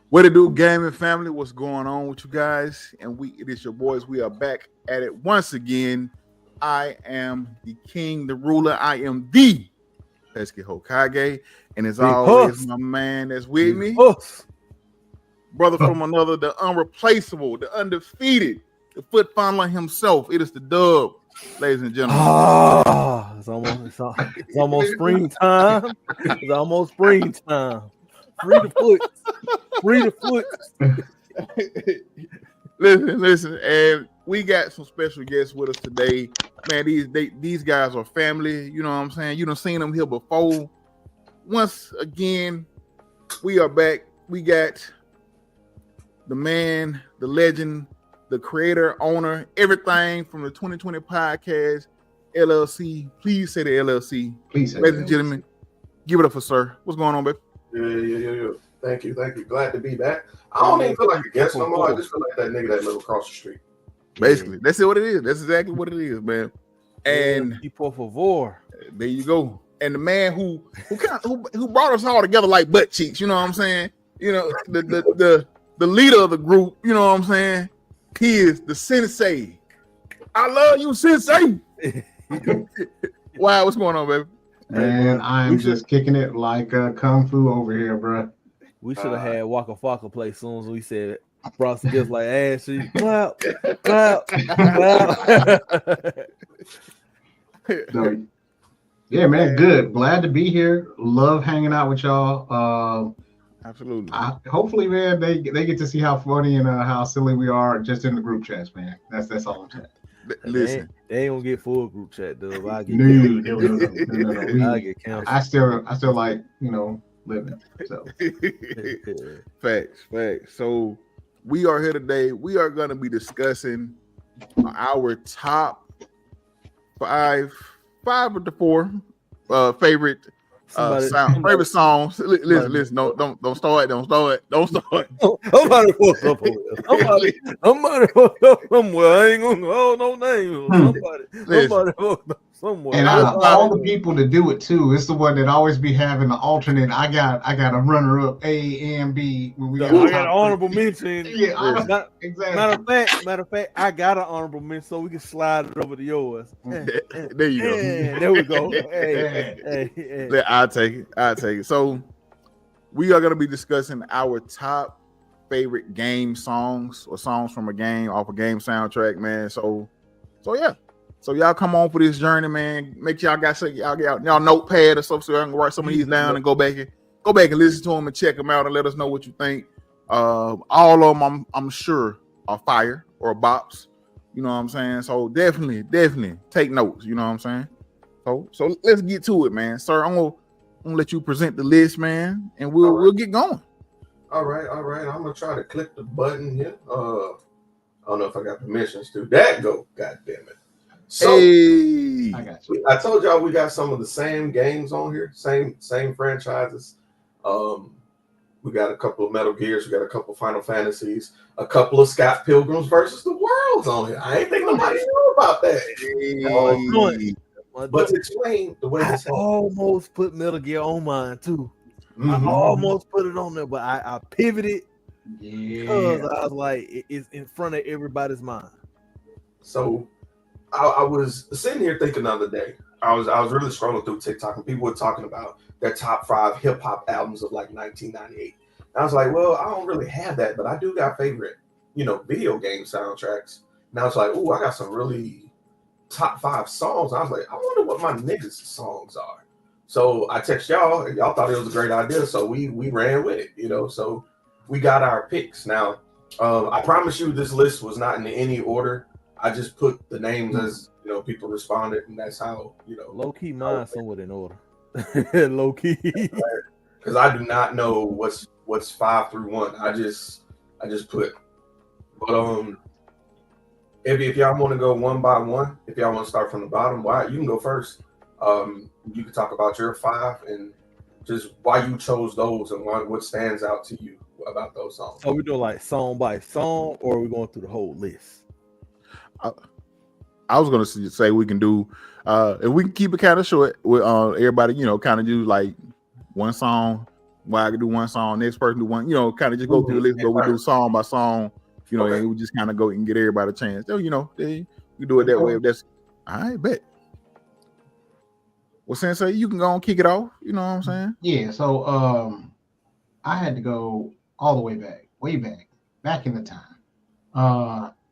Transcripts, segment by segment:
What it do, gaming family? What's going on with you guys? And it is your boys. We are back at it once again. I am the king, the ruler. I am the Pesky Hokage. And as Big always, Huss. my man that's with me, Huss. brother from another, the unreplaceable, the undefeated, the foot fondler himself. It is the dub, ladies and gentlemen. It's almost springtime. It's almost springtime. Free the foot. Free the foot. listen, and we got some special guests with us today. Man, these guys are family. You know what I'm saying? You done seen them here before. Once again, we are back. We got the man, the legend, the creator, owner, everything from the 2020 podcast, LLC. Please say the LLC. Please say ladies and gentlemen, give it up for sir. What's going on, babe? Yeah. Thank you. Glad to be back. I don't even feel like a guest no more. I just feel like that nigga that live across the street. Basically, that's what it is. That's exactly what it is, man. And por favor. There you go. And the man who brought us all together like butt cheeks, you know what I'm saying? You know, the leader of the group, you know what I'm saying? He is the sensei. I love you, sensei. Wow, what's going on, baby? Man, I'm just kicking it like Kung Fu over here, bro. We should have had Waka Flocka play as soon as we said it. Brought some just like ass. Clap. So, yeah, man, good. Glad to be here. Love hanging out with y'all. Absolutely. Hopefully, man, they get to see how funny and how silly we are just in the group chats, man. That's all I'm saying. Listen, they ain't gonna get full group chat, though. I get No. I get canceled. I still like living. So facts. So we are here today. We are going to be discussing our top five of the four favorite favorite songs. Listen. Don't start. Somebody fucked up. Somebody fucked up somewhere. I ain't gonna call no names. Somebody fucked up somewhere. And out of all the people to do it too, it's the one that always be having the alternate. I got a runner up A and B when we got an honorable mention. Yeah, exactly. Matter of fact, I got an honorable mention, so we can slide it over to yours. There you go. There we go. Hey. I'll take it. So we are going to be discussing our top favorite game songs or songs from a game off a game soundtrack, man. So yeah. So y'all come on for this journey, man. Make sure y'all get y'all notepad or something so I can write some of these down and go back and listen to them and check them out and let us know what you think. All of them, I'm sure, are fire or bops. You know what I'm saying? So definitely take notes. You know what I'm saying? So let's get to it, man. Sir, I'm gonna let you present the list, man, and we'll get going. All right. I'm gonna try to click the button here. I don't know if I got permissions to. That go, god damn it. So hey. I got you. I told y'all we got some of the same games on here, same franchises. We got a couple of Metal Gears, we got a couple of Final Fantasies, a couple of Scott Pilgrims versus the Worlds on here. I ain't think nobody knew about that. But to explain the way this happened. Almost put Metal Gear on mine too. Mm-hmm. I almost put it on there, but I pivoted because Yeah. I was like, it's in front of everybody's mind. So I was sitting here thinking the other day. I was really scrolling through TikTok and people were talking about their top 5 hip hop albums of like 1998. And I was like, well, I don't really have that, but I do got favorite, video game soundtracks. And I was like, oh, I got some really top 5 songs. I was like, I wonder what my niggas' songs are. So I text y'all, and y'all thought it was a great idea. So we ran with it, So we got our picks. Now, I promise you this list was not in any order. I just put the names as people responded, and that's how low key mine somewhat in order. Low key, because I do not know what's 5 through 1. I just put. But if y'all want to go one by one, if y'all want to start from the bottom, you can go first. You can talk about your 5 and just why you chose those and what stands out to you about those songs. So we doing like song by song, or are we going through the whole list? I was gonna say we can do, and we can keep it kind of short with everybody, kind of do like one song, Well, I could do one song, next person do one. You know, kind of just go through the list, but we do song by song. You know, and we just kind of go and get everybody a chance. So, you know, we do it that way. If that's I bet. Well, Sensei, you can go and kick it off. You know what I'm saying? Yeah. So I had to go all the way back in the time.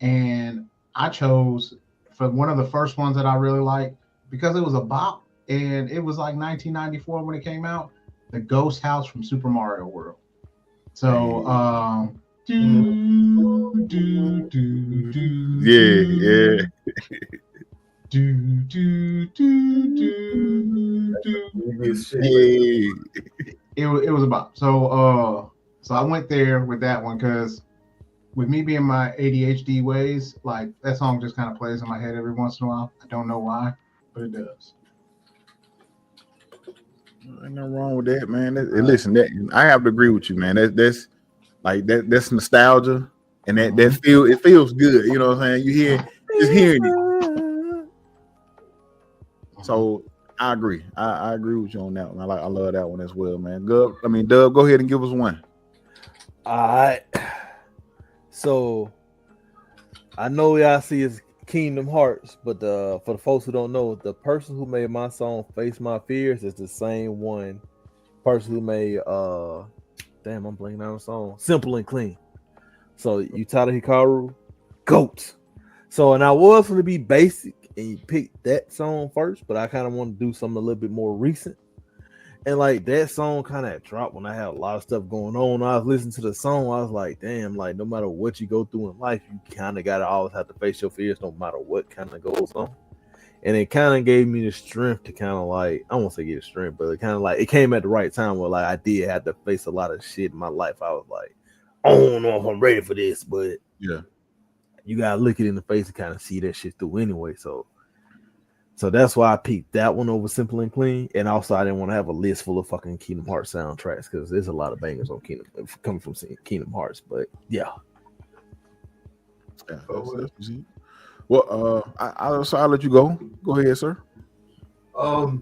And I chose for one of the first ones that I really liked because it was a bop and it was like 1994 when it came out, the Ghost House from Super Mario World. So Yeah. It was a bop. So I went there with that one because with me being my ADHD ways, like that song just kind of plays in my head every once in a while. I don't know why, but it does. Ain't nothing wrong with that, man. Listen, I have to agree with you, man. That's like that's nostalgia, and that it feels good. You know what I'm saying? You just hearing it. So I agree. I agree with you on that one. I love that one as well, man. Dub, go ahead and give us one. All right. So I know y'all see it's Kingdom Hearts, but for the folks who don't know, the person who made my song "Face My Fears" is the same person who made I'm blanking on the song "Simple and Clean." So Utada Hikaru, GOAT. So and I was going to be basic and you picked that song first, but I kind of want to do something a little bit more recent. And like that song kind of dropped when I had a lot of stuff going on. I was listening to the song, I was like, damn, like no matter what you go through in life, you kind of gotta always have to face your fears, no matter what kind of goes on. And it kind of gave me the strength to kind of like, I won't say get strength, but it kind of like it came at the right time where like I did have to face a lot of shit in my life. I was like, I don't know if I'm ready for this, but yeah, you gotta look it in the face and kind of see that shit through anyway. So that's why I picked that one over Simple and Clean. And also, I didn't want to have a list full of fucking Kingdom Hearts soundtracks because there's a lot of bangers on coming from Kingdom Hearts. But yeah. Well, I'll let you go. Go ahead, sir. I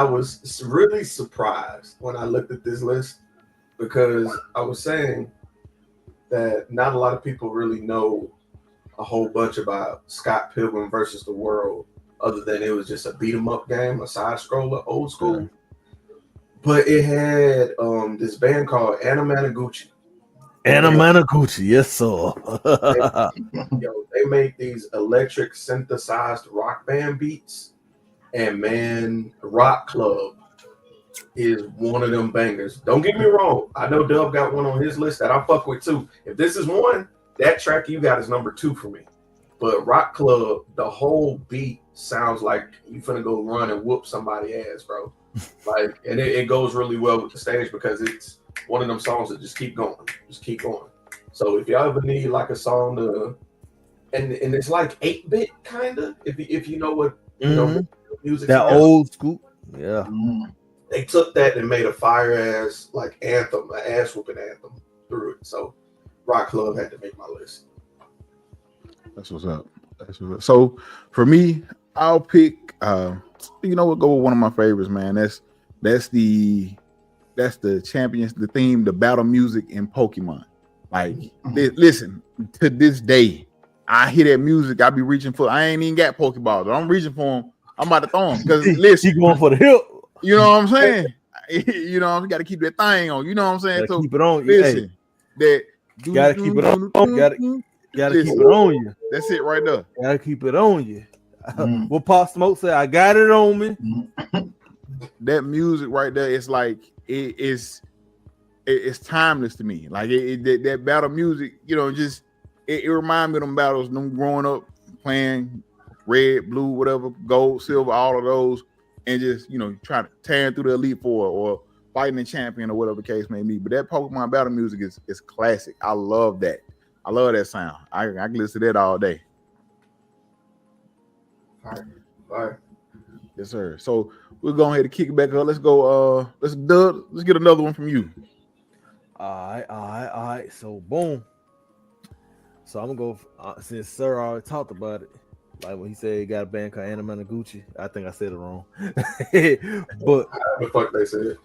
was really surprised when I looked at this list because I was saying that not a lot of people really know a whole bunch about Scott Pilgrim versus the World, other than it was just a beat 'em up game, a side scroller, old school. Yeah. But it had this band called Anna Managuchi. Yes, sir. They made these electric synthesized rock band beats, and man, Rock Club is one of them bangers. Don't get me wrong. I know Dub got one on his list that I fuck with too. If this is one, that track you got is number 2 for me. But Rock Club, the whole beat sounds like you finna go run and whoop somebody ass, bro. Like, and it goes really well with the stage because it's one of them songs that just keep going. So if y'all ever need like a song to, and it's like 8-bit kind of, if you know what music. That old school, yeah. They took that and made a fire ass like anthem, an ass whooping anthem through it. So Rock Club had to make my list. That's what's up. So for me, I'll pick. We'll go with one of my favorites, man. That's the champions, the theme, the battle music in Pokemon. Like, listen, to this day, I hear that music. I be reaching for. I ain't even got Pokeballs, but I'm reaching for them. I'm about to throw them because listen, you going for the hip. You know what I'm saying? You got to keep that thing on. You know what I'm saying? So keep it on. Listen, hey. Gotta keep it on. Gotta keep it on you. That's it right there. Gotta keep it on you. What Pop Smoke said, I got it on me. That music right there, it's like it's timeless to me. Like that battle music, it reminds me of them battles, them growing up playing red, blue, whatever, gold, silver, all of those, and just trying to tear through the Elite Four or fighting the champion or whatever the case may be. But that Pokemon battle music is classic. I love that. I love that sound. I can listen to that all day. All right. Yes, sir. So we're going ahead and kick it back up. Let's go. Let's get another one from you. All right. So boom. So I'm gonna go since Sir already talked about it. Like when he said he got a band called Anna Managuchi. I think I said it wrong. But the fuck they said.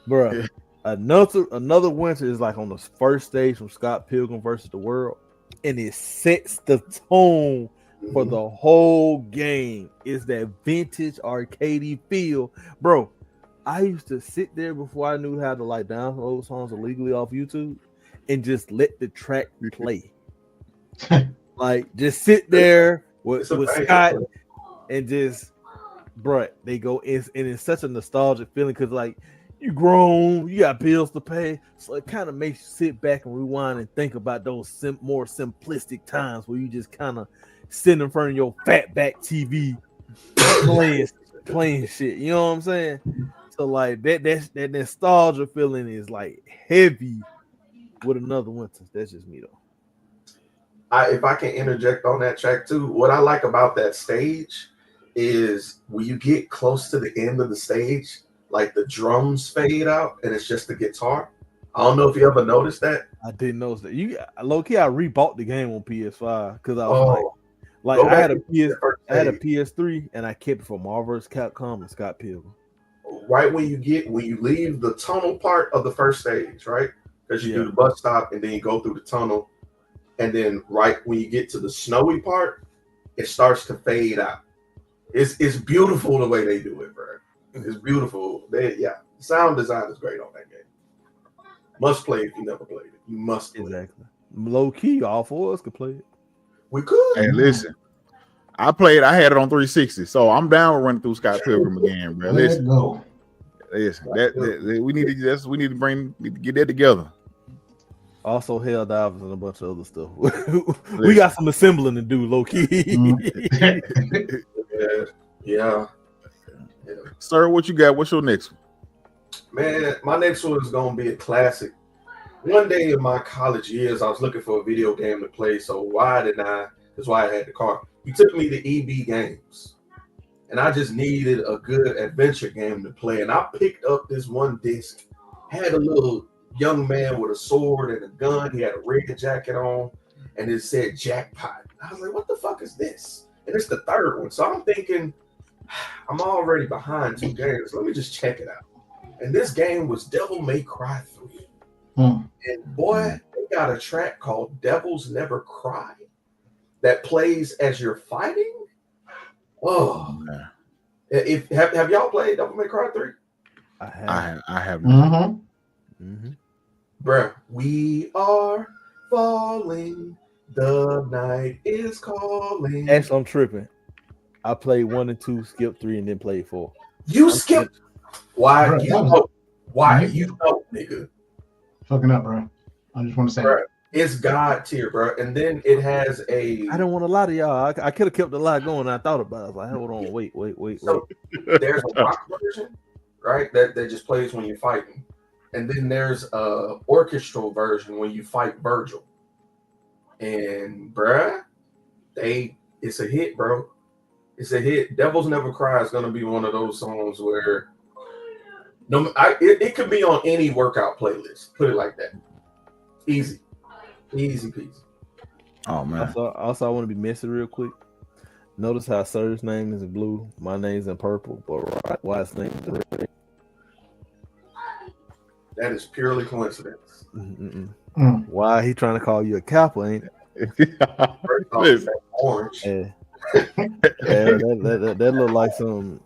Bruh. Another winter is like on the first stage from Scott Pilgrim versus the World, and it sets the tone for the whole game. It's that vintage arcadey feel, bro. I used to sit there before I knew how to like download songs illegally off YouTube and just let the track play. Like just sit there with Scott and just, bro, they go in, and it's such a nostalgic feeling because like you grown, you got bills to pay, so it kind of makes you sit back and rewind and think about those more simplistic times where you just kind of sit in front of your fat back TV playing shit. You know what I'm saying? So like that nostalgia feeling is like heavy with Another Winter. That's just me though. If I can interject on that track too, what I like about that stage is when you get close to the end of the stage, like the drums fade out and it's just the guitar. I don't know if you ever noticed that. I didn't notice that. You low key, I rebought the game on PS5 because I was like I had a PS3 and I kept it for Marvel vs. Capcom and Scott Pilgrim. Right when you leave the tunnel part of the first stage, right? Because you do the bus stop and then you go through the tunnel, and then right when you get to the snowy part, it starts to fade out. It's beautiful the way they do it, bro. It's beautiful. Sound design is great on that game. Must play if you never played it. You must play. Exactly. Low key, all four of us could play it. We could. Hey, listen. I had it on 360, so I'm down with running through Scott Pilgrim again, bro. Listen, we need to get that together. Also, Helldivers and a bunch of other stuff. We got some assembling to do, low key. Yeah. Sir, what you got? What's your next one? Man, my next one is gonna be a classic. One day in my college years, I was looking for a video game to play. So that's why I had the car. He took me to EB Games, and I just needed a good adventure game to play. And I picked up this one disc, had a little young man with a sword and a gun. He had a red jacket on, and it said Jackpot. I was like, what the fuck is this? And it's the third one. So I'm thinking, I'm already behind 2 games. Let me just check it out. And this game was Devil May Cry 3. And boy, they got a track called Devils Never Cry that plays as you're fighting. Oh, have y'all played Devil May Cry 3? I have not. Bruh, we are falling. The night is calling. Actually, I'm tripping. I played 1 and 2, skipped 3, and then played 4. You skipped. Why? Why? You know, nigga. Fucking up, bro. I just want to say, bruh, it's God tier, bro. And then it has a. I don't want to lie to y'all. I could have kept the lie going. I thought about it. I was like, hold on, wait. So there's a rock version, right? That just plays when you're fighting, and then there's a orchestral version when you fight Virgil. And bruh, it's a hit, bro. It's a hit. Devils Never Cry is gonna be one of those songs where it could be on any workout playlist. Put it like that. Easy peasy. Oh man. Also, I want to be messy real quick. Notice how Sir's name is in blue, my name's in purple, but Wyatt's name is in red. That is purely coincidence. Why he trying to call you a Kappa, ain't it? Orange. Yeah. that look like some.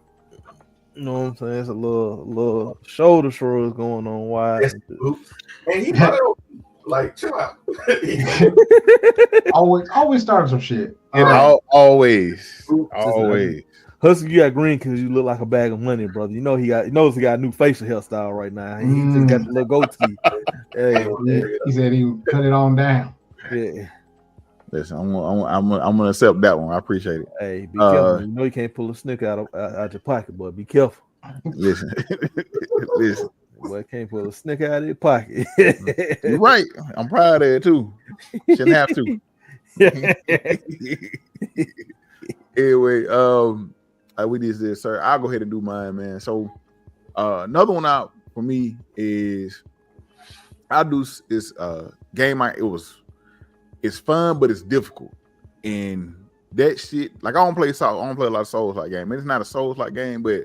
You know what I'm saying? It's a little shoulder shrugs going on. Why? And he like chill out. always starting some shit. Always. Husky, you got green because you look like a bag of money, brother. He knows he got a new facial hairstyle right now. He just got the little goatee. He said he would cut it on down. Yeah. Listen, I'm gonna accept that one. I appreciate it. Hey, be careful. You know you can't pull a snick out your pocket, boy. Be careful. Listen. Boy, can't pull a snick out of your pocket. You're right. I'm proud of it too. Shouldn't have to. Anyway, we did this, sir. I'll go ahead and do mine, man. So, another one out for me is game. It's fun, but it's difficult, and that shit. Like I don't play a lot of Souls-like game. It's not a Souls-like game, but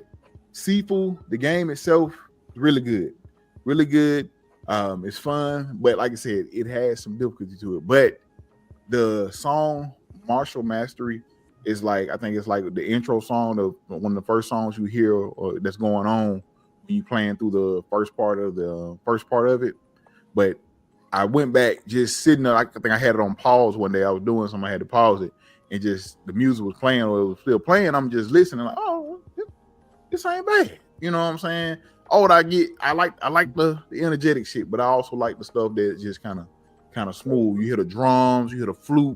Sifu, the game itself, is really good. really good. It's fun, but like I said, it has some difficulty to it. But the song Martial Mastery is like, I think it's like the intro song of one of the first songs you hear or that's going on when you playing through the first part of it. But I went back just sitting there. I think I had it on pause one day. I was doing something, I had to pause it, and just the music was playing or it was still playing. I'm just listening, like, oh, this ain't bad. You know what I'm saying? Oh, what I get, I like the energetic shit, but I also like the stuff that's just kind of smooth. You hear the drums, you hear the flute,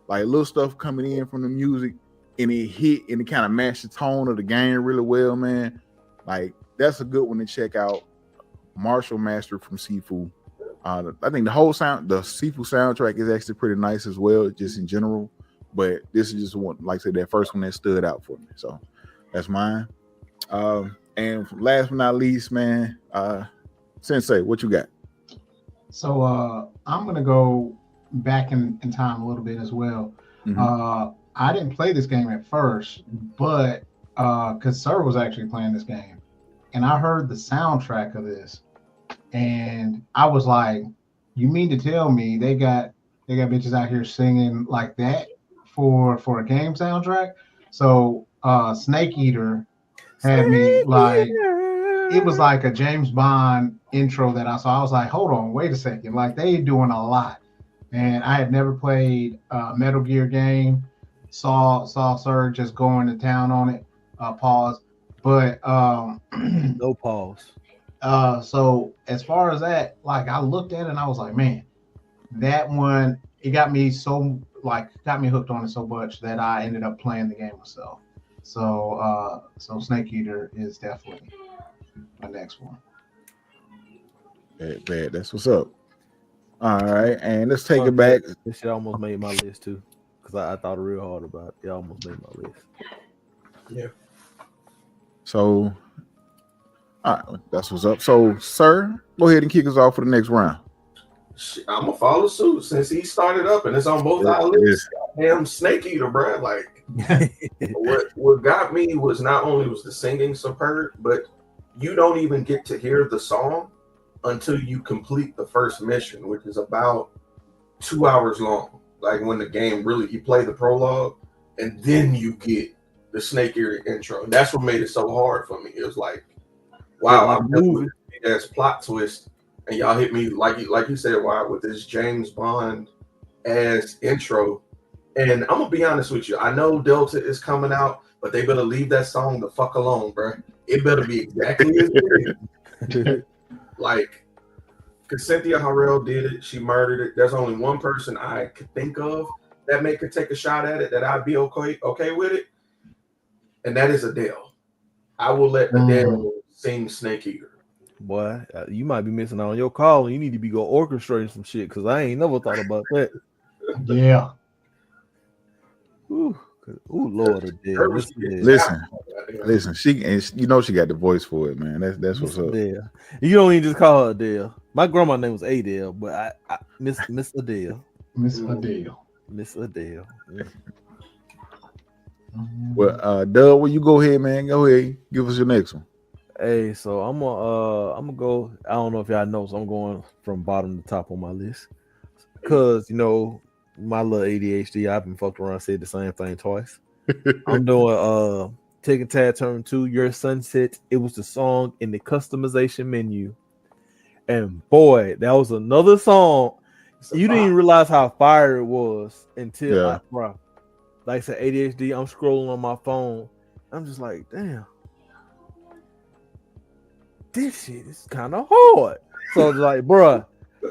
like little stuff coming in from the music, and it hit and it kind of matched the tone of the game really well, man. Like that's a good one to check out. Martial Master from Sifu. I think the Sifu soundtrack is actually pretty nice as well, just in general. But this is just one, like I said, that first one that stood out for me. So that's mine. And last but not least, man, Sensei, what you got? So I'm gonna go back in time a little bit as well. Mm-hmm. I didn't play this game at first, but because Sir was actually playing this game, and I heard the soundtrack of this, and I was like, "You mean to tell me they got bitches out here singing like that for a game soundtrack?" So Snake Eater had me like, it was like a James Bond intro that I saw. I was like, hold on, wait a second. Like they doing a lot. And I had never played a Metal Gear game. Saw Sir just going to town on it. Pause. But no pause. So as far as that, like I looked at it and I was like, man, that one, it got me hooked on it so much that I ended up playing the game myself. So Snake Eater is definitely my next one. Bad. That's what's up. All right, and let's take it back. This shit almost made my list too, because I thought real hard about it. It almost made my list. Yeah. So, all right, that's what's up. So, Sir, go ahead and kick us off for the next round. I'm gonna follow suit since he started up and it's on both our lists. Damn Snake Eater, bro. Like what got me was not only was the singing superb, but you don't even get to hear the song until you complete the first mission, which is about 2 hours long. Like when the game really, you play the prologue and then you get the Snake Eater intro. And that's what made it so hard for me. It was like, wow, I'm moving as plot twist. And y'all hit me like you said, wow, with this James Bond as intro. And I'm gonna be honest with you. I know Delta is coming out, but they better leave that song the fuck alone, bro. It better be exactly as it is. Like, because Cynthia Harrell did it, she murdered it. There's only one person I could think of that could take a shot at it, that I'd be okay with it, and that is Adele. I will let Adele sing Snake Eater. Boy, you might be missing out on your call. You need to be go orchestrating some shit because I ain't never thought about that. Yeah. Ooh, Lord, Adele. Listen. She got the voice for it, man. That's what's up. Adele. You don't even just call her Adele. My grandma's name was Adele, but I Miss Adele. Miss Adele. Miss Adele. Yeah. Well, Doug, will you go ahead, man? Go ahead, give us your next one. Hey, so I'm gonna go. I don't know if y'all know, so I'm going from bottom to top on my list. Cause my little ADHD, I've been fucked around, said the same thing twice. I'm doing Tekken Tag Tournament 2, Your Sunset. It was the song in the customization menu. And boy, that was another song. You didn't even realize how fire it was until like I said, ADHD, I'm scrolling on my phone. I'm just like, damn. This shit is kind of hard. So it's like, bruh,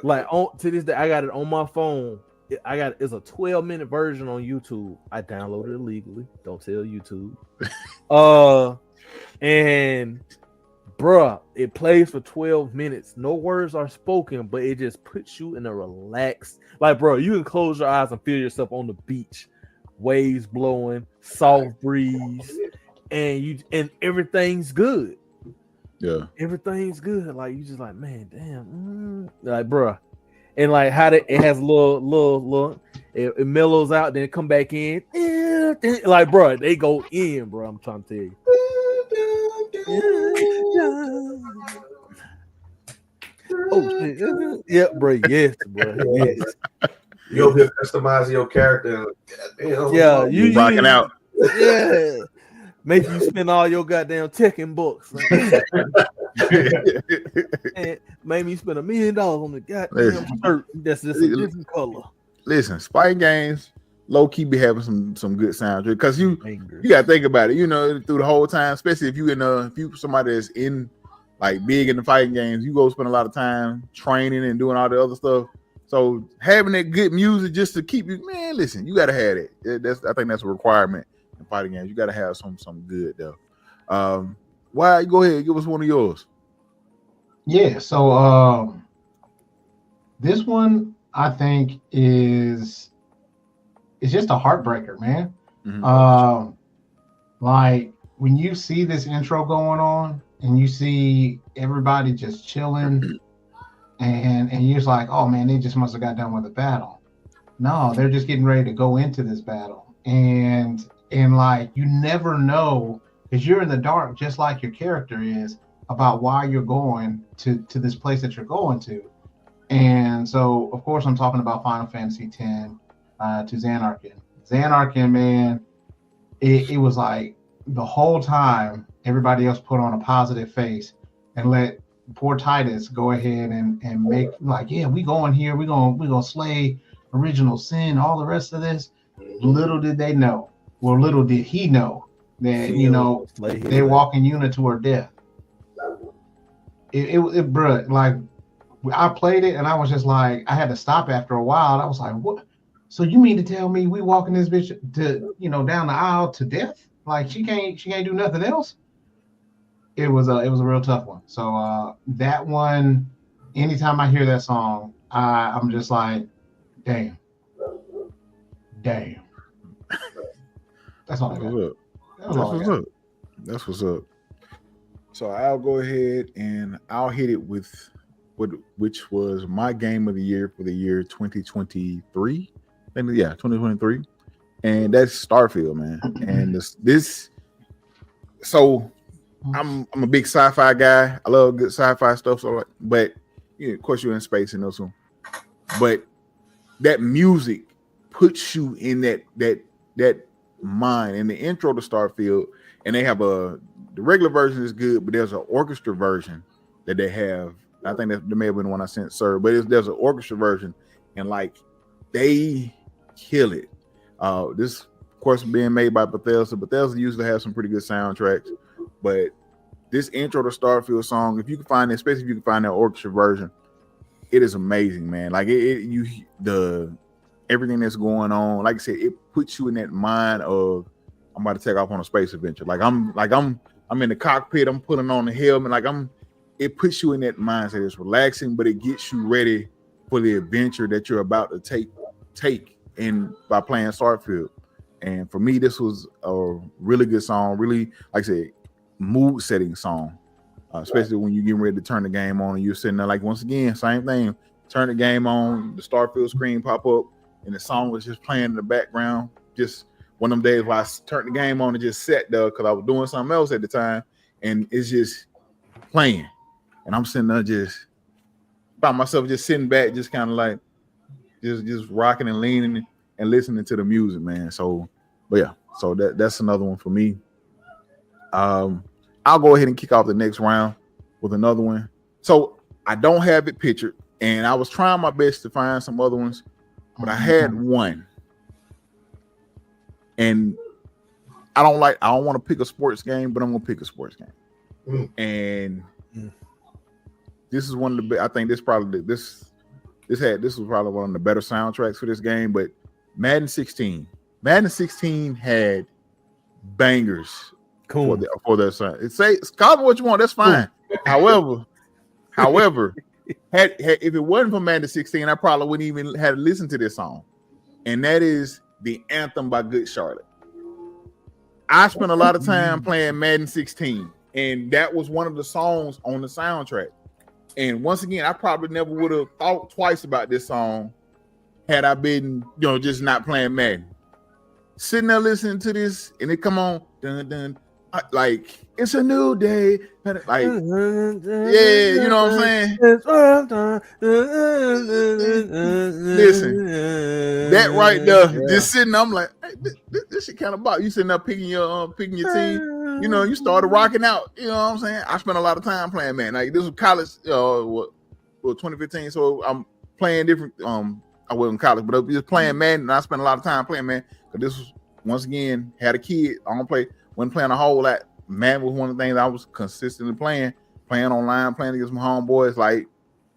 like to this day, I got it on my phone. It's a 12-minute version on YouTube. I downloaded it illegally. Don't tell YouTube. And bruh, it plays for 12 minutes. No words are spoken, but it just puts you in a relaxed, like, bro, you can close your eyes and feel yourself on the beach, waves blowing, soft breeze, and everything's good. Yeah, everything's good. Like you just like, man, damn, like, bruh. And like how it has a little, it mellows out, then it come back in. Like, bruh, they go in, bro. I'm trying to tell you. shit. Yeah, bro. Yes, bro. Yes. You over here customizing your character. Yeah, you rocking out. Yeah. Make you spend all your goddamn Tekken bucks. And made me spend $1 million on the goddamn shirt that's just a different color. Listen, Spike Games low key be having some good soundtrack because you gotta think about it. You know, through the whole time, especially if you somebody that's in like big in the fighting games, you go spend a lot of time training and doing all the other stuff. So having that good music just to keep you, man, listen, you gotta have it. I think that's a requirement in fighting games. You gotta have some good though. Why? Go ahead, give us one of yours. Yeah. So this one I think is just a heartbreaker, man. Mm-hmm. Like when you see this intro going on and you see everybody just chilling. And you're just like, oh man, they just must have got done with the battle. No, they're just getting ready to go into this battle. And like you never know, because you're in the dark, just like your character is, about why you're going to this place that you're going to. And so, of course, I'm talking about Final Fantasy X to Xanarkin. Xanarkin, man, it was like the whole time everybody else put on a positive face and let poor Titus go ahead and make like, yeah, we going here, we gonna slay original sin, all the rest of this. Little did they know, or little did he know that they walk in unit to her death. It bro, like I played it and I was just like, I had to stop after a while. I was like, what? So you mean to tell me we walking this bitch to down the aisle to death? Like she can't do nothing else? It was a real tough one. So that one, anytime I hear that song, I'm just like, damn. That's all I got. That's what's up. So I'll go ahead and I'll hit it with which was my game of the year for the year 2023. And yeah, 2023. And that's Starfield, man. And this so I'm a big sci-fi guy. I love good sci-fi stuff. So, but of course, you're in space and those. But that music puts you in that mind. And the intro to Starfield, and they have the regular version is good, but there's an orchestra version that they have. I think that may have been the one I sent, sir. But there's an orchestra version, and like they kill it. This, of course, being made by Bethesda. Bethesda usually has some pretty good soundtracks. But this intro to Starfield song, if you can find it, especially if you can find that orchestra version, it is amazing, man. Like everything that's going on, like I said, it puts you in that mind of I'm about to take off on a space adventure. I'm in the cockpit, I'm putting on the helmet, it puts you in that mindset. It's relaxing, but it gets you ready for the adventure that you're about to take in by playing Starfield. And for me, this was a really good song, really, like I said, mood setting song, especially when you're getting ready to turn the game on and you're sitting there like, once again, same thing, turn the game on, the Starfield screen pop up and the song was just playing in the background. Just one of them days where I turned the game on and just sat there because I was doing something else at the time and it's just playing and I'm sitting there just by myself, just sitting back, just kind of like just rocking and leaning and listening to the music, man. So but yeah, so that's another one for me. I'll go ahead and kick off the next round with another one. So I don't have it pictured, and I was trying my best to find some other ones, but I had one. And I don't want to pick a sports game, but I'm gonna pick a sports game. And this is one of the I think this was probably one of the better soundtracks for this game, but Madden 16. Madden 16 had bangers. Cool. For their son. Call me what you want, that's fine. Cool. However, if it wasn't for Madden 16, I probably wouldn't even have listened to this song. And that is the Anthem by Good Charlotte. I spent a lot of time playing Madden 16, and that was one of the songs on the soundtrack. And once again, I probably never would have thought twice about this song had I been, just not playing Madden. Sitting there listening to this, and it come on, dun dun like it's a new day. Like, yeah, you know what I'm saying? Listen, that right there, just sitting, I'm like, hey, this shit kind of bop. You sitting there picking your team, you know, you started rocking out. You know what I'm saying? I spent a lot of time playing, man. Like this was college, what 2015. So I'm playing different. I wasn't in college, but I was just playing Madden, and I spent a lot of time playing, man. Because this was once again had a kid. I don't play. Wasn't playing a whole lot. Madden was one of the things I was consistently playing online, playing against my homeboys, like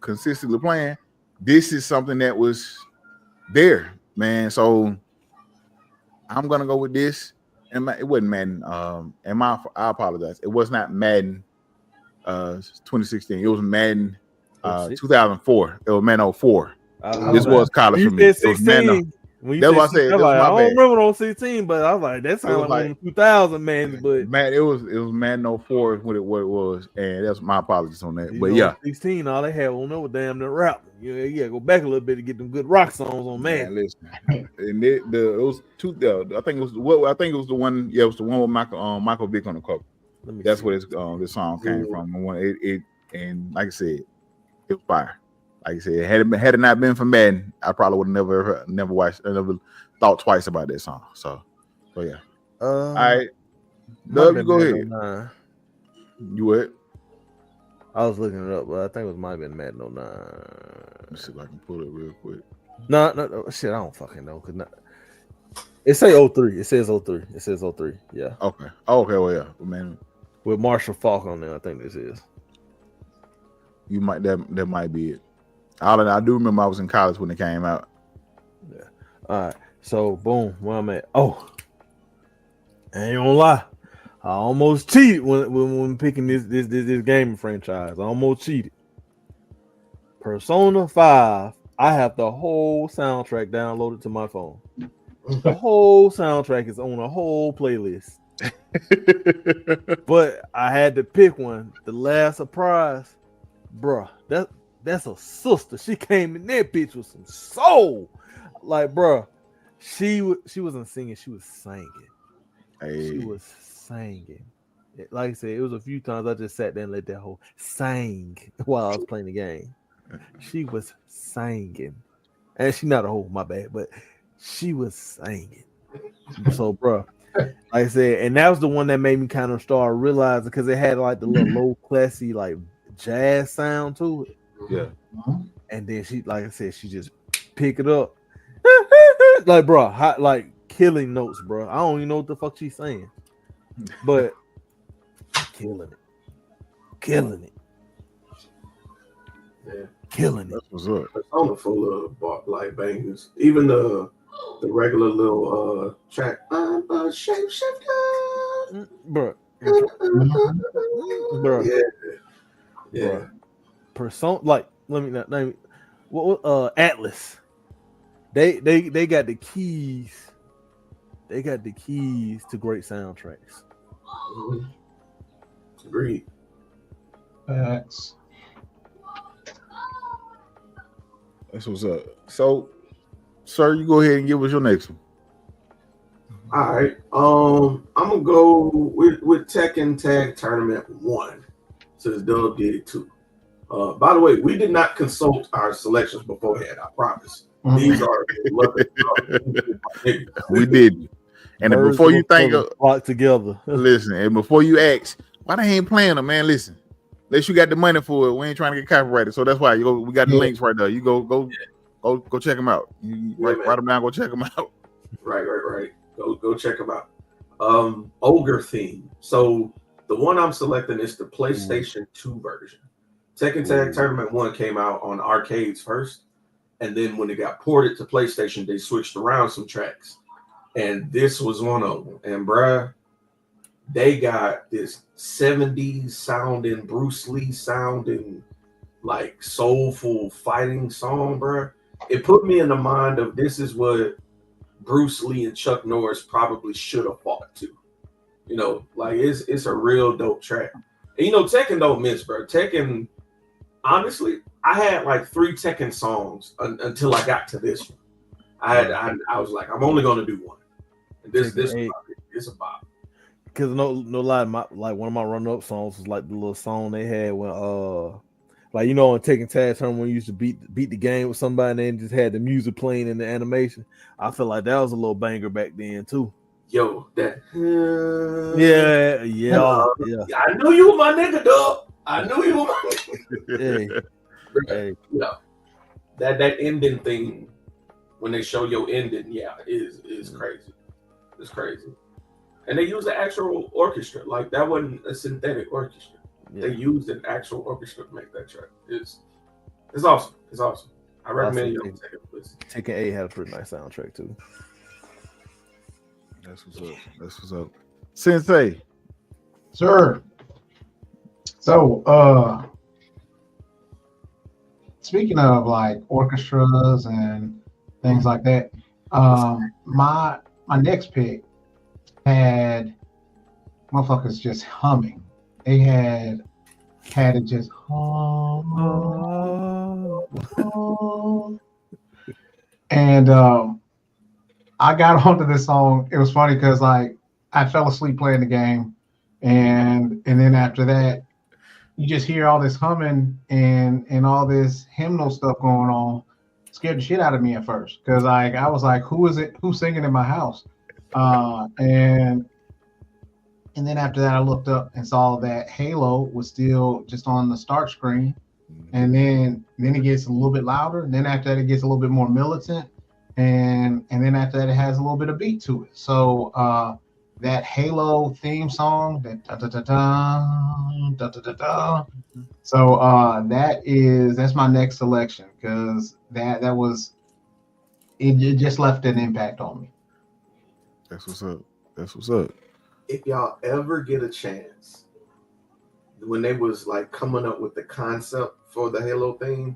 consistently playing. This is something that was there, man. So I'm gonna go with this. And it wasn't Madden. I apologize. It was not Madden 2016. It was Madden 2004. It was Madden 04. This was college for me. It was Madden. That's what I said. I don't remember on 16, but I was like, that sounded like 2000, man. But man, it was Madden 04 what it was, and that's my apologies on that. But yeah, 16, all they had on there was damn near rap. Yeah, go back a little bit to get them good rock songs on Madden. Listen, and it was two. I think it was the one. Yeah, it was the one with Michael Vick on the cover. That's where this song came from. And like I said, it was fire. Like I said, had it not been for Madden, I probably would have never thought twice about that song. So yeah. All right, Dub, you go ahead. You what? I was looking it up, but I think it might have been Madden 09. Let me see if I can pull it real quick. No, shit, I don't fucking know. It say 03. It says 03. It says 03. Yeah. Okay. Okay. Well, yeah, man. With Marshall Faulk on there, I think this is. You might that might be it. I do remember I was in college when it came out. Yeah. All right. So boom, where I'm at. Oh, I ain't gonna lie. I almost cheated when picking this gaming franchise. I almost cheated. Persona 5. I have the whole soundtrack downloaded to my phone. The whole soundtrack is on a whole playlist. But I had to pick one. The Last Surprise, bruh. That's a sister. She came in that bitch with some soul. Like, bruh, she wasn't singing. She was singing. Hey. She was singing. Like I said, it was a few times I just sat there and let that whole sang while I was playing the game. She was singing. And she not a whole, my bad, but she was singing. So, bruh, like I said, and that was the one that made me kind of start realizing, because it had like the little low classy like jazz sound to it. Yeah. And then she, like I said, she just pick it up. Like, bro, hot, like killing notes, bro. I don't even know what the fuck she's saying. But killing it. Yeah. Killing it. That's what's up. Persona full of like bangers. Even the regular little track. Shapeshifter. Bro. Yeah. Bro. Persona, like, let me what Atlas. They got the keys. They got the keys to great soundtracks. Mm-hmm. Agreed. Facts. That's what's up. So, sir, you go ahead and give us your next one. All right. I'm gonna go with Tekken Tag Tournament 1, since Dub did it too. By the way, we did not consult our selections beforehand. I promise. These are we did. And before you think of lock together, listen, and before you ask, why they ain't playing them, man? Listen, unless you got the money for it, we ain't trying to get copyrighted. So that's why we got the links right there. You go check them out. Write them down. Go check them out. Right. Go check them out. Ogre theme. So the one I'm selecting is the PlayStation 2 version. Tekken Tag Tournament 1 came out on arcades first, and then when it got ported to PlayStation, they switched around some tracks. And this was one of them. And bruh, they got this 70s sounding, Bruce Lee sounding, like soulful fighting song, bruh. It put me in the mind of this is what Bruce Lee and Chuck Norris probably should have fought to. You know, like it's a real dope track. And you know, Tekken don't miss, bro. Tekken, honestly, I had like 3 Tekken songs until I got to this one. I was like, I'm only gonna do one. And this is a bop. because no lie, like one of my run up songs was like the little song they had when like you know on Taking Tag Turn when you used to beat the game with somebody and then just had the music playing in the animation. I feel like that was a little banger back then too. Yo, that. Yeah. I knew you were my nigga, dog. I knew you were my Hey, hey. Yeah. That ending thing when they show your ending, is crazy. It's crazy. And they used the actual orchestra. Like that wasn't a synthetic orchestra. Yeah. They used an actual orchestra to make that track. It's awesome. It's awesome. I recommend you take a listen. Taking 8 had a pretty nice soundtrack too. That's what's up. Sensei. Sir. So speaking of like orchestras and things like that, my next pick had motherfuckers just humming. They had it just hum. And I got onto this song. It was funny because like I fell asleep playing the game, and then after that, you just hear all this humming and all this hymnal stuff going on. Scared the shit out of me at first because like I was like, who is it? Who's singing in my house? And then after that, I looked up and saw that Halo was still just on the start screen, and then it gets a little bit louder. And then after that, it gets a little bit more militant, and then after that, it has a little bit of beat to it. So that Halo theme song, that da da da da da da da da. So that's my next selection because that was it just left an impact on me. That's what's up. That's what's up. If y'all ever get a chance, when they was like coming up with the concept for the Halo theme,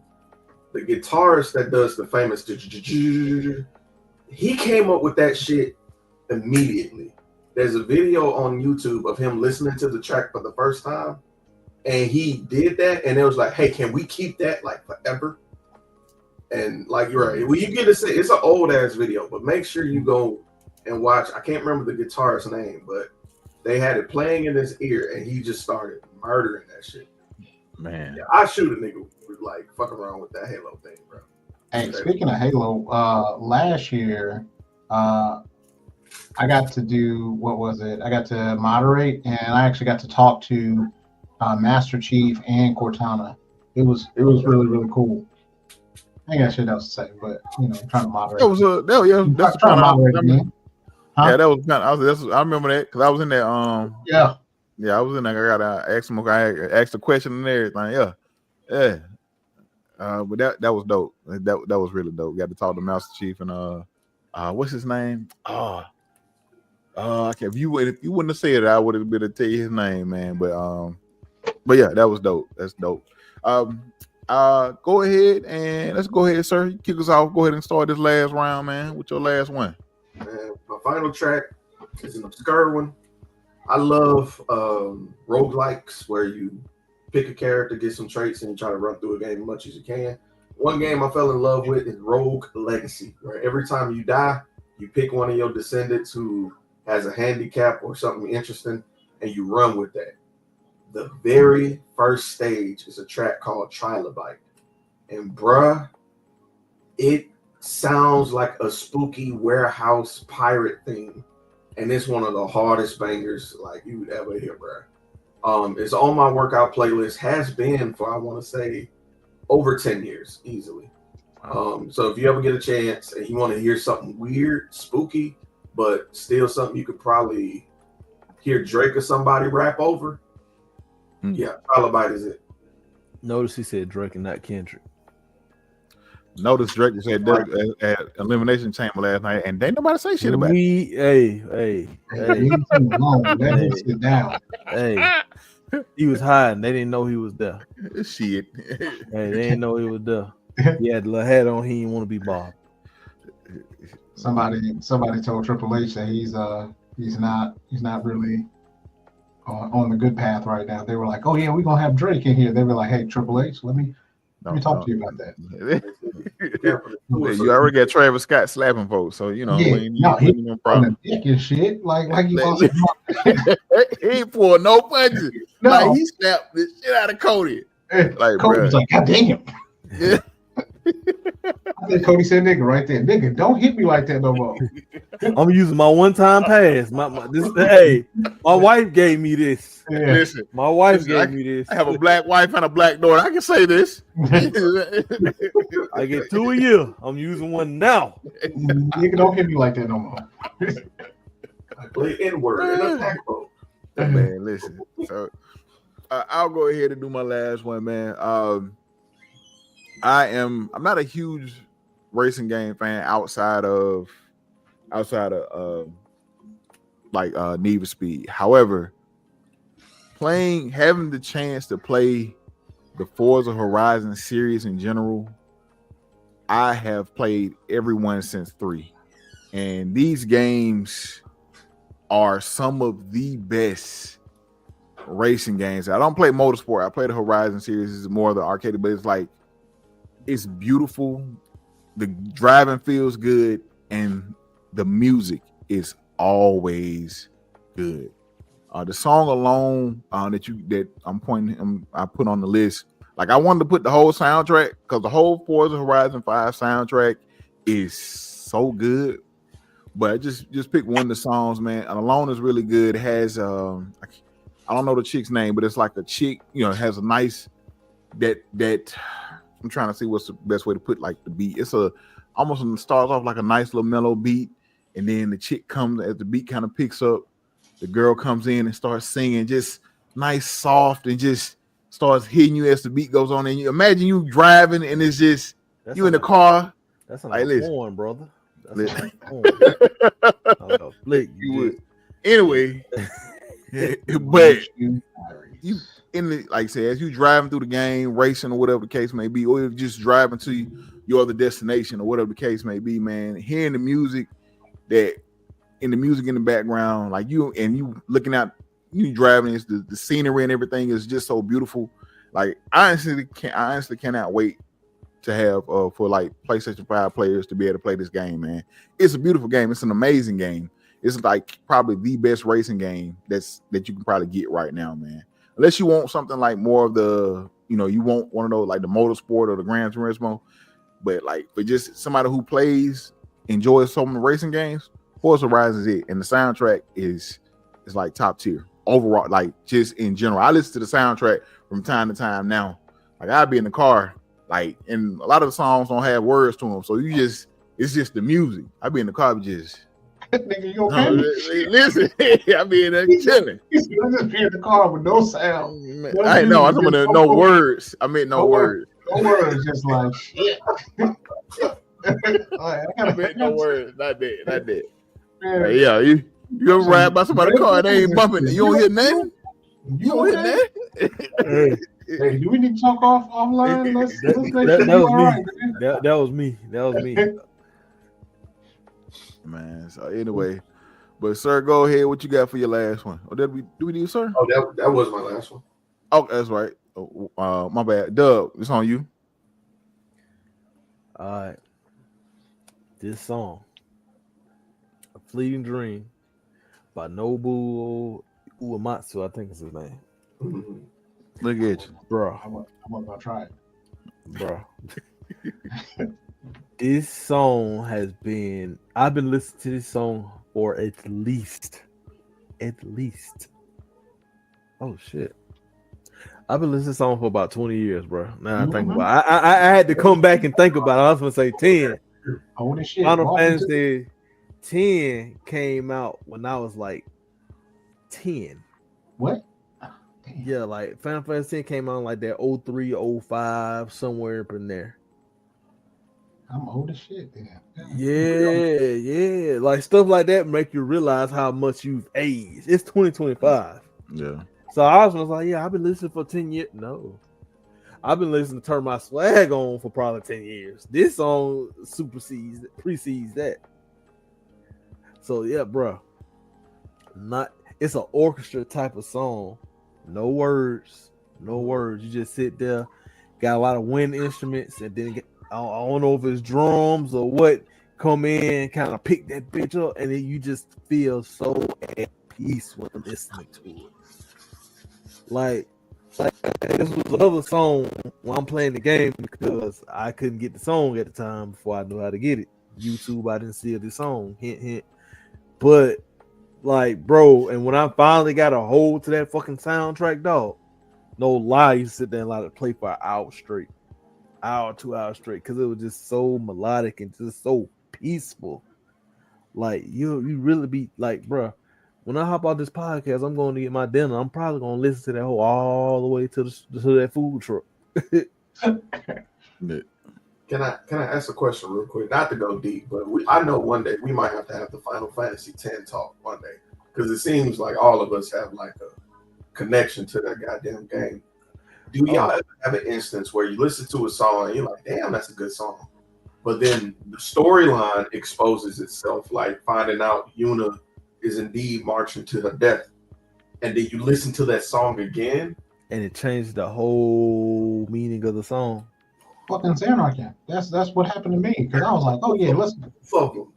the guitarist that does the famous, he came up with that shit immediately. There's a video on YouTube of him listening to the track for the first time, and he did that, and it was like, hey, can we keep that like forever? And like you're right, when you get to say it's an old ass video, but make sure you go and watch. I can't remember the guitarist's name, but they had it playing in his ear, and he just started murdering that shit. Man, yeah, I shoot a nigga with like fuck around with that Halo thing, bro. Hey, speaking of Halo, last year, I got to do what was it? I got to moderate, and I actually got to talk to Master Chief and Cortana. It was really really cool. I ain't got shit else to say, but you know, I'm trying to moderate. That's the trying to moderate again. Huh? Yeah, that was kind of. I remember that because I was in there. Yeah, I was in there. I got to ask him. I asked a question and everything. Yeah. But that was dope. That was really dope. We got to talk to Master Chief and what's his name? I can't. If you wouldn't have said it, I would have been to tell you his name, man. But yeah, that was dope. That's dope. Go ahead and let's go ahead, sir. Kick us off. Go ahead and start this last round, man. With your last one. My final track is an obscure one. I love roguelikes where you pick a character, get some traits, and you try to run through a game as much as you can. One game I fell in love with is Rogue Legacy, where every time you die, you pick one of your descendants who has a handicap or something interesting, and you run with that. The very first stage is a track called Trilobite. And bruh, it sounds like a spooky warehouse pirate theme. And it's one of the hardest bangers like you would ever hear, bruh. It's on my workout playlist, has been for, I want to say, over 10 years, easily. So if you ever get a chance and you want to hear something weird, spooky, but still something you could probably hear Drake or somebody rap over, yeah, Trilobite is it. Notice he said Drake and not Kendrick. Notice Drake said that at Elimination Chamber last night, and ain't nobody say shit about it. Hey, sit down. Hey, he was hiding. They didn't know he was there. Shit. Hey, they didn't know he was there. He had the little hat on. He didn't want to be bothered. Somebody told Triple H that he's not really on the good path right now. They were like, oh yeah, we're gonna have Drake in here. They were like, hey, Triple H, let me Let me talk to you about that. You already got Travis Scott slapping folks, so you know Yeah, we no, he ain't no on problem. the dick and shit. Like he Li- supposed to. he ain't pulled no punches. No, Like he slapped the shit out of Cody. Like, Cody was bruh. like, God damn. Yeah. I think Cody said nigga right there. Nigga, don't hit me like that no more. I'm using my one-time pass. Hey, my wife gave me this. Yeah. Listen, My wife Listen, gave me this. I have a black wife and a black daughter. I can say this. I get 2 a year. I'm using one now. Nigga, don't hit me like that no more. I play N-word in a pack boat. Man, listen. So I'll go ahead and do my last one, man. I'm not a huge racing game fan outside of Need for Speed. However, having the chance to play the Forza Horizon series in general, I have played every one since 3. And these games are some of the best racing games. I don't play motorsport. I play the Horizon series. It's more of the arcade, but it's beautiful. The driving feels good, and the music is always good. The song alone that I put on the list. Like I wanted to put the whole soundtrack because the whole Forza Horizon 5 soundtrack is so good. But just pick one of the songs, man. And Alone is really good. It has I don't know the chick's name, but it's like a chick, has a nice that I'm trying to see what's the best way to put like the beat. It's almost starts off like a nice little mellow beat, and then the chick comes as the beat kind of picks up. The girl comes in and starts singing, just nice, soft, and just starts hitting you as the beat goes on. And you imagine you driving, and it's just you in the car. That's like a listen, porn, brother. That's listen. like a flick. Anyway, but you like I said, as you driving through the game, racing or whatever the case may be, or just driving to your other destination or whatever the case may be, man, hearing the music in the background, like you looking out, you driving, it's the scenery and everything is just so beautiful. Like I honestly cannot wait to have for like PlayStation 5 players to be able to play this game, man. It's a beautiful game. It's an amazing game. It's like probably the best racing game that you can probably get right now, man. Unless you want something like more of the, you want one of those like the motorsport or the Gran Turismo, but like for just somebody who enjoys some of the racing games, Forza Horizon is it, and the soundtrack is like top tier overall. Like just in general, I listen to the soundtrack from time to time now. Like I'll be in the car, like, and a lot of the songs don't have words to them, so it's just the music. I'll be in the car, just. Nigga, you okay? Listen, I be in there chilling. I just be in the car with no sound. I know. I'm talking about no words. I mean no words. No words, just like shit. I mean no words. Not that. Man, Yeah, you ever ride by somebody's car and they ain't bumping? You don't hear nothing. You don't hear nothing. Hey, do we need to talk offline? That was me. That was me. Man, so anyway, but sir, go ahead. What you got for your last one? Or did we do, sir? Oh, that was my last one. Oh, that's right. Oh, my bad. Dub, it's on you. All right. This song, "A Fleeting Dream" by Nobu Uematsu, I think is his name. Mm-hmm. Look at you, bro. I'm gonna try it, bro. This song I've been listening to this song for at least. Oh shit. I've been listening to this song for about 20 years, bro. Now I think about it. I had to come back and think about it. I was gonna say 10. Oh, shit. Final Fantasy 10 came out when I was like 10. What? Yeah, like Final Fantasy 10 came out like that 03, 05, somewhere up in there. I'm old as shit then. Yeah. Like stuff like that make you realize how much you've aged. It's 2025. Yeah. So I was like, yeah, I've been listening for 10 years. No. I've been listening to Turn My Swag On for probably 10 years. This song precedes that. So yeah, bro. It's an orchestra type of song. No words. You just sit there. got a lot of wind instruments, and then I don't know if it's drums or what come in, kind of pick that bitch up, and then you just feel so at peace when listening to it. Like this was another song when I'm playing the game because I couldn't get the song at the time before I knew how to get it. YouTube, I didn't see this song, hint, hint. But like, bro, and when I finally got a hold to that fucking soundtrack, dog, no lie, you sit there and let it play for an hour straight, 2 hours straight, because it was just so melodic and just so peaceful. Like you really be like, bro, when I hop out this podcast, I'm going to get my dinner. I'm probably going to listen to that whole all the way to that food truck. Can I ask a question real quick? Not to go deep, but I know one day we might have to have the Final Fantasy X talk one day because it seems like all of us have like a connection to that goddamn game. Do y'all ever have an instance where you listen to a song and you're like, damn, that's a good song, but then the storyline exposes itself, like finding out Yuna is indeed marching to her death, and then you listen to that song again, and it changed the whole meaning of the song? Fucking Xanarkin. That's what happened to me because I was like, oh yeah, listen. Fuck them.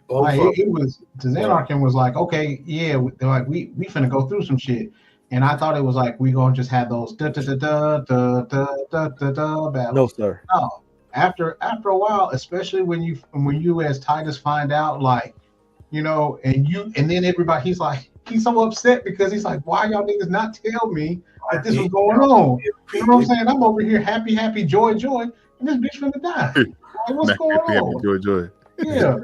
Like it was to Xanarkin was like, okay, yeah, they're like we finna go through some shit, and I thought it was like we gonna just have those da da da da da da da da da battles. No, sir. No. After a while, especially when you as Titus find out, like, you know, and then everybody, he's so upset because he's like, why y'all niggas not tell me that this was going on? You know what I'm saying? I'm over here happy, joy, and this bitch finna die. Like, what's going on? Joy. Yeah.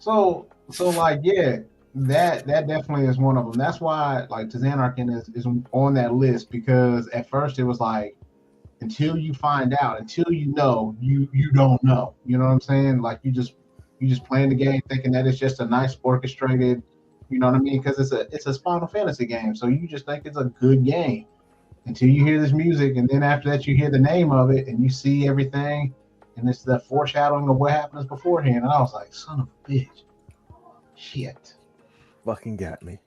So like, yeah, that definitely is one of them. That's why like Xanarkin is on that list, because at first it was like, until you find out, until you know, you don't know. You know what I'm saying? Like you just playing the game thinking that it's just a nice orchestrated, you know what I mean? Because it's a Final Fantasy game, so you just think it's a good game until you hear this music, and then after that you hear the name of it and you see everything, and it's the foreshadowing of what happens beforehand. And I was like, son of a bitch, shit, fucking got me.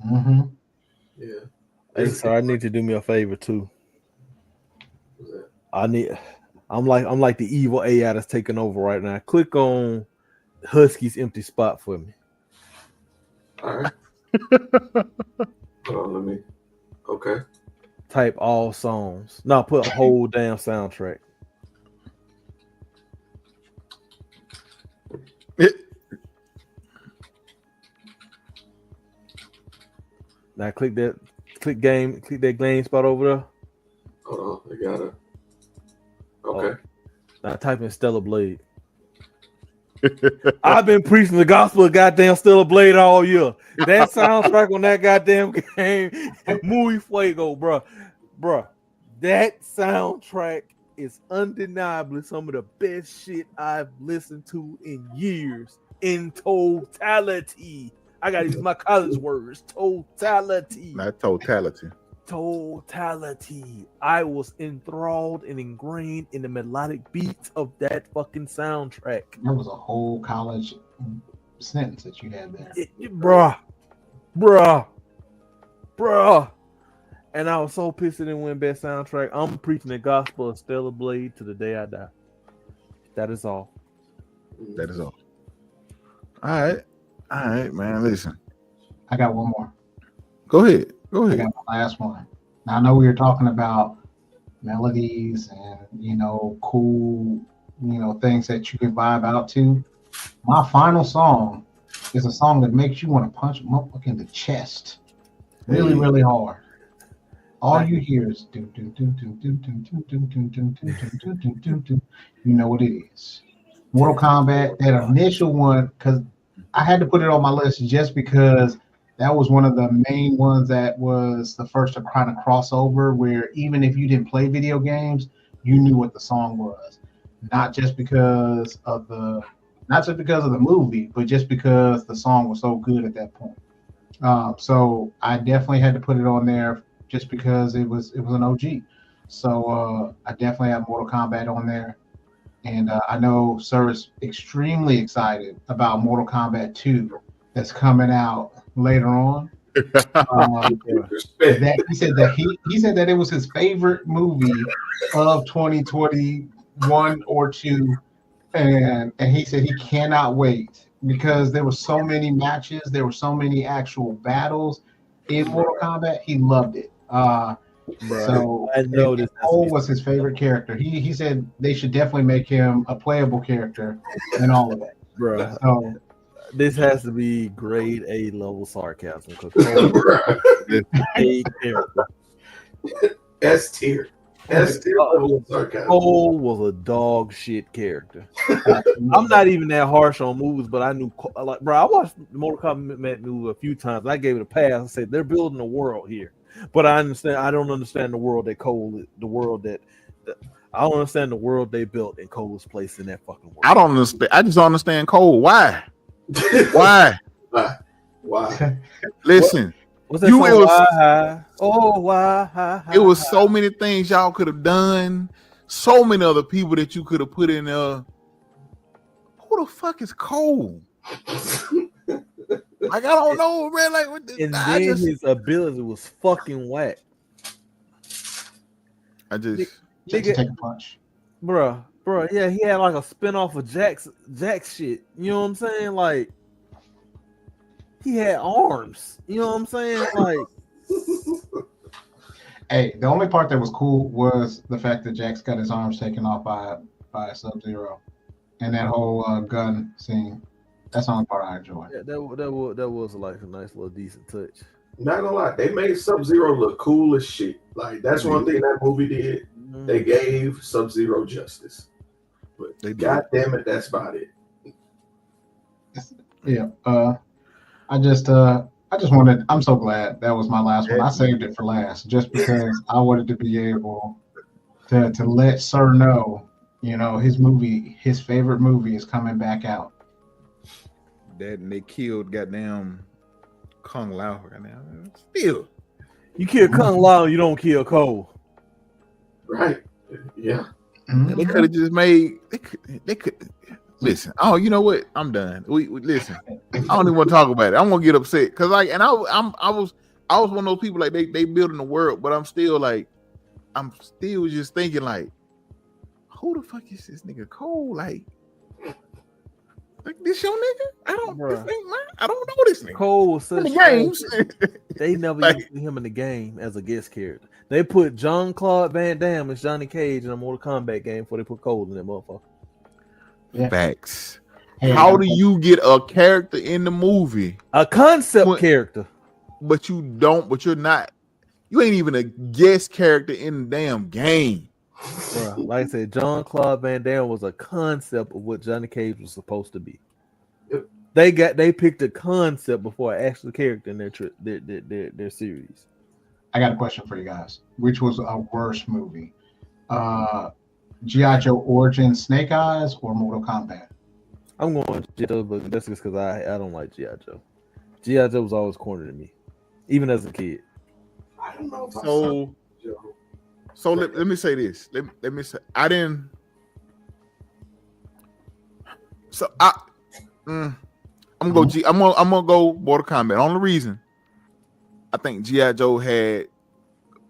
Mm-hmm. Yeah. Hey, so I need to do me a favor too. I'm like the evil AI that's taking over right now. Click on Husky's empty spot for me. All right. Hold on, okay. Type all songs. No, put a whole damn soundtrack. Now click that game spot over there. Hold on, I got it. Okay. Now type in Stellar Blade. I've been preaching the gospel of goddamn Stellar Blade all year. That soundtrack on that goddamn game, muy fuego, bro. That soundtrack is undeniably some of the best shit I've listened to in years. In totality, I gotta use my college words. Totality. Not totality. Totality. I was enthralled and ingrained in the melodic beats of that fucking soundtrack. That was a whole college sentence that you had there. Bruh. And I was so pissed it didn't win best soundtrack. I'm preaching the gospel of Stellar Blade to the day I die. That is all. All right, man. Listen. I got one more. Go ahead. I got my last one. Now I know we were talking about melodies and, you know, cool, you know, things that you can vibe out to. My final song is a song that makes you want to punch them up in the chest really, really hard. All you hear is do do do do do do do do do do do do do do. You know what it is. Mortal Kombat, that initial one, because I had to put it on my list just because that was one of the main ones that was the first to kind of cross over, where even if you didn't play video games, you knew what the song was. Not just because of the movie, but just because the song was so good at that point. So I definitely had to put it on there just because it was an OG. So I definitely have Mortal Kombat on there. And I know Sir is extremely excited about Mortal Kombat 2 that's coming out later on. Respect. That he said that it was his favorite movie of 2021 or two, and he said he cannot wait because there were so many matches, there were so many actual battles in Mortal Kombat. He loved it. So I know this. Cole was his favorite character. He said they should definitely make him a playable character and all of that. Bro, So this has to be grade A level sarcasm because Cole is a character. S tier. S tier level sarcasm. Cole was a dog shit character. I'm not even that harsh on movies, but I knew, like, bro, I watched the Mortal Kombat movie a few times. I gave it a pass. I said they're building a world here, but I don't understand the world that Cole, I don't understand the world they built and Cole's place in that fucking world. I don't understand. I just don't understand Cole. Why? Why? Why? Listen, What's that You- song? it was- Why? Oh, why? it was so many things y'all could have done. So many other people that you could have put in there. Who the fuck is Cole? Like, I don't know, man. Like, what the, And then his ability was fucking whack. just Nigga, take a punch. Bruh, yeah, he had like a spinoff of Jack's shit. You know what I'm saying? Like, he had arms. You know what I'm saying? Like, Hey, the only part that was cool was the fact that Jax got his arms taken off by Sub-Zero, and that whole gun scene. That's the only part I enjoyed. yeah, that was like a nice little decent touch. Not gonna lie, they made Sub-Zero look cool as shit. Like, that's one thing that movie did. They gave Sub-Zero justice. But They did. god damn it, that's about it. Yeah. I just wanted. I'm so glad that was my last one. I saved it for last just because I wanted to be able to let Sir know, his favorite movie is coming back out. that and they killed goddamn Kung Lao. Goddamn. Still, You kill Kung Lao, you don't kill Cole. Right. Yeah. they could have just made. They could. Listen. Oh, you know what? I'm done. We listen. I don't even want to talk about it. I'm gonna get upset because I was one of those people like they building the world, but I'm still just thinking like, who the fuck is this nigga Cole? Like this your nigga? I don't. This ain't mine. I don't know this nigga. Cole was In such the games. They never Like- used him in the game as a guest character. They put Jean-Claude Van Damme as Johnny Cage in a Mortal Kombat game before they put Cole in that motherfucker. Yeah. Facts. Hey, How do you get a character in the movie, A concept What- character. but you're not, you ain't even a guest character in the damn game? Bruh, like I said, Jean-Claude Van Damme was a concept of what Johnny Cage was supposed to be. Yep. They picked a concept before an actual character in their series. I got a question for you guys. Which was a worse movie? G.I. Joe Origin Snake Eyes or Mortal Kombat? I'm going G.I. Joe, but that's just because I don't like G.I. Joe. G.I. Joe was always corny to me, even as a kid. I don't know if I saw So, Joe. so let me say this. Let me say I didn't. So I'm gonna go I'm gonna go Mortal Kombat. Only reason I think G.I. Joe had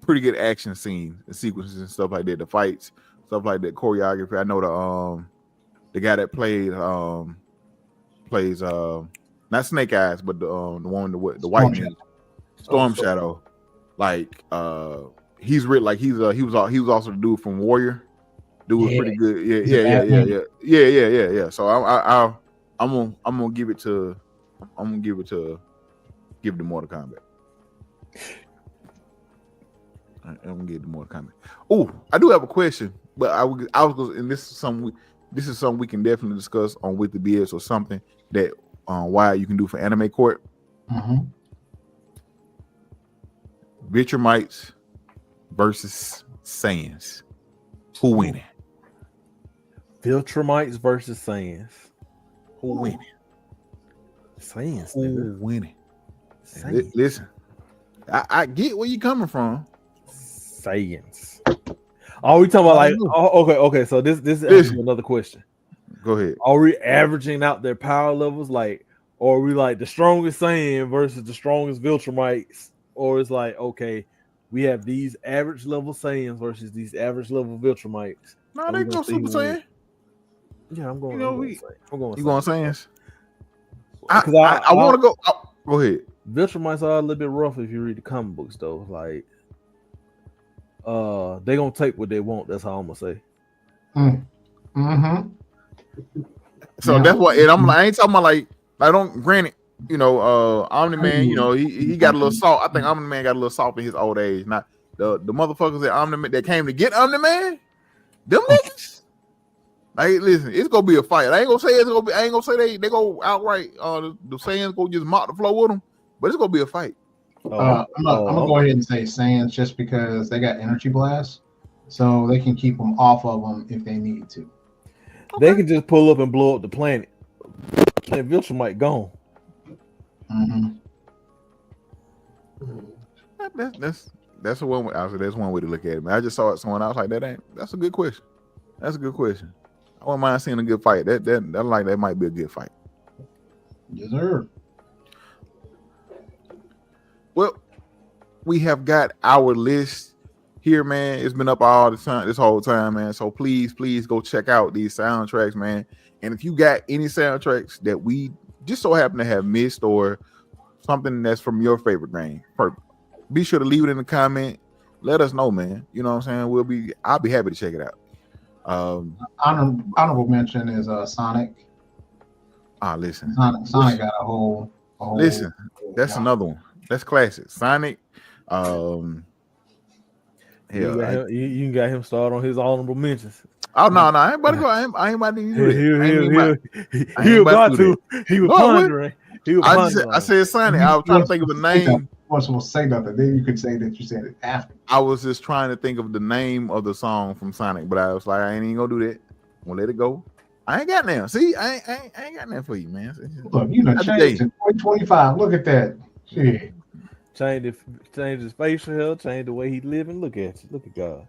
pretty good action scenes and sequences and stuff like that. The fights, stuff like that, choreography. I know the guy that plays not Snake Eyes, but the one with the white man, Storm Shadow. Like he's really like he was also the dude from Warrior. Dude was pretty good. Yeah. So I'm gonna give it to Mortal Kombat. I'm gonna give it to Mortal Kombat. Oh, I do have a question, but I was gonna, and this is something we can definitely discuss on With the BS or something that why you can do for Anime Court. Mm-hmm. Viltrumites versus Saiyans. Who winning? Viltrumites versus Saiyans. Who winning? Saiyans. Who Nigga. winning? Saiyans. Listen, I get where you coming from. Saiyans. Are we talking about like? Okay. So this is Listen. another question. Go ahead. Are we averaging out their power levels? Like, or we like the strongest Saiyan versus the strongest Viltrumites, or it's like, okay, we have these average level Saiyans versus these average level Viltrumites. No, And they we go gonna see Super who wins. Saiyan. Yeah, I'm going. You know, I'm going. I'm going. You going Saiyans? Because I want to go. Go ahead. Viltrumites are a little bit rough if you read the comic books, though. Like, they gonna take what they want. That's all I'm gonna say. Mm-hmm. So that's what. And I ain't talking about like. I don't. Granted, you know, Omni-Man. You know, he got a little salt. I think Omni-Man got a little salt in his old age. Not the motherfuckers that Omni-Man that came to get Omni-Man. Them niggas. Like, listen, it's gonna be a fight. I ain't gonna say it's gonna be. I ain't gonna say they go outright. The Saiyans go just mop the floor with them, but it's gonna be a fight. I'm gonna go ahead and say Saiyans just because they got energy blasts, so they can keep them off of them if they need to. They can just pull up and blow up the planet. And Viltrumite gone. Mm-hmm. That's one way. That's one way to look at it. Man, I just saw it someone else like that. That's a good question. That's a good question. I wouldn't mind seeing a good fight. That might be a good fight. Yes, sir. Well, we have got our list here, man. It's been up all the time, this whole time, man. So please go check out these soundtracks, man. And if you got any soundtracks that we just so happen to have missed or something that's from your favorite game, be sure to leave it in the comment. Let us know, man. You know what I'm saying? I'll be happy to check it out. Honorable mention is Sonic. Listen. Sonic got a whole listen, that's another one. That's classic. Sonic. You got him started on his honorable mentions. Oh no, I ain't about to go. I ain't about to do it. He was pondering. I said Sonic. I was trying to think of the name. I was supposed to say nothing. Then you could say that you said it after. I was just trying to think of the name of the song from Sonic, but I was like, I ain't even gonna do that. I'm gonna let it go. I ain't got now. See, I ain't got nothing for you, man. Look, you done changed in 2025. Look at that. Shit. Change his facial hair, change the way he living. Look at you. Look at God.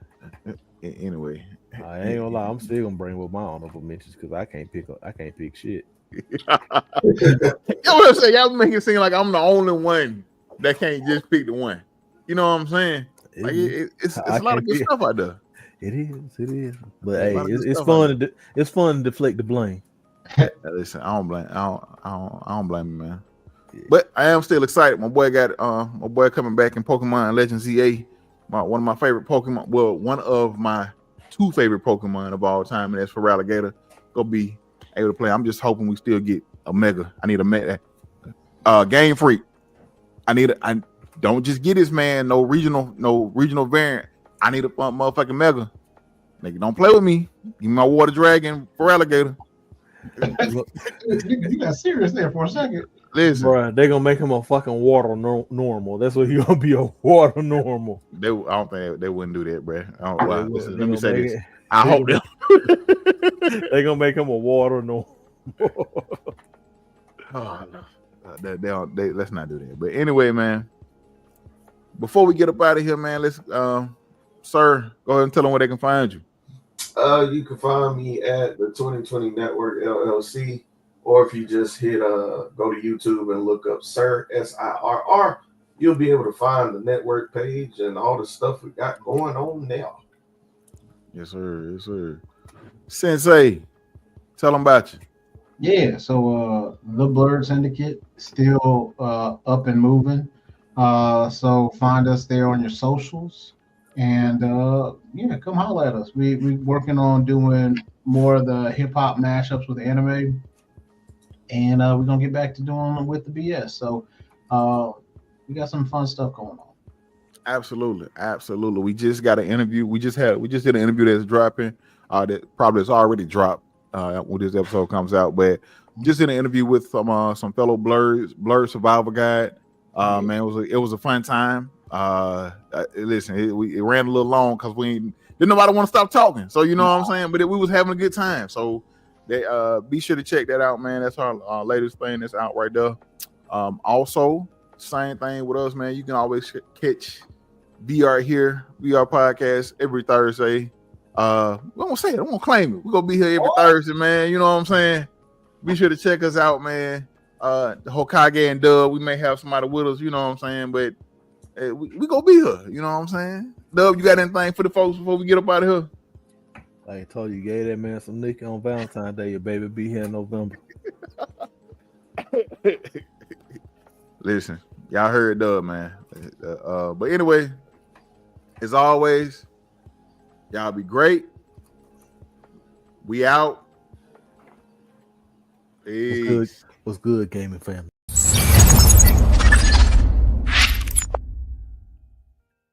Anyway, I ain't gonna lie. I'm still gonna bring with my honorable mentions because I can't pick shit. Y'all say y'all make it seem like I'm the only one that can't just pick the one. You know what I'm saying? Like it's a lot of good stuff out there. It is. But hey, it's fun. It's fun to deflect the blame. Listen, I don't blame him, man. But I am still excited. My boy coming back in Pokemon Legends ZA. One of my favorite Pokemon. Well, one of my two favorite Pokemon of all time, and that's for Ralligator. Gonna be able to play. I'm just hoping we still get a Mega. I need a Mega. Game Freak. I don't just get this man no regional variant. I need a motherfucking Mega. Nigga, don't play with me. Give me my Water Dragon for Alligator. You got serious there for a second. Listen, bro, they gonna make him a fucking water normal. That's what he gonna be, a water normal. I don't think they wouldn't do that, bro. Listen, let me say this. I hope they gonna make him a water normal. Oh, no. Let's not do that. But anyway, man, before we get up out of here, man, let's sir, go ahead and tell them where they can find you. You can find me at the 2020 Network LLC, or if you just hit go to YouTube and look up Sir SIRR, you'll be able to find the network page and all the stuff we got going on now. Yes, sir. Yes, sir. Sensei, tell them about you. Yeah, so the Blurred Syndicate still up and moving. So find us there on your socials, and come holler at us. We working on doing more of the hip hop mashups with anime, and we're gonna get back to doing them with the BS. So we got some fun stuff going on. Absolutely. We just got an interview. We just did an interview that's dropping. That probably has already dropped when this episode comes out. But just did an interview with some fellow Blurred Survival Guide. Man, it was a fun time. Listen, it ran a little long because didn't nobody want to stop talking. So you know what I'm saying. But we was having a good time. So they be sure to check that out, man. That's our latest thing that's out right there. Also, same thing with us, man. You can always catch VR podcast every Thursday. We won't say it. I won't claim it. We're gonna be here every Thursday, man. You know what I'm saying? Be sure to check us out, man. Hokage and Dub, we may have somebody with us, you know what I'm saying? But we gonna be here, you know what I'm saying? Dub, you got anything for the folks before we get up out of here? Like I told you, gave that man some Nicky on Valentine's Day. Your baby be here in November. Listen, y'all heard Dub, man. But anyway, as always, y'all be great. We out. Peace. What's good, gaming family?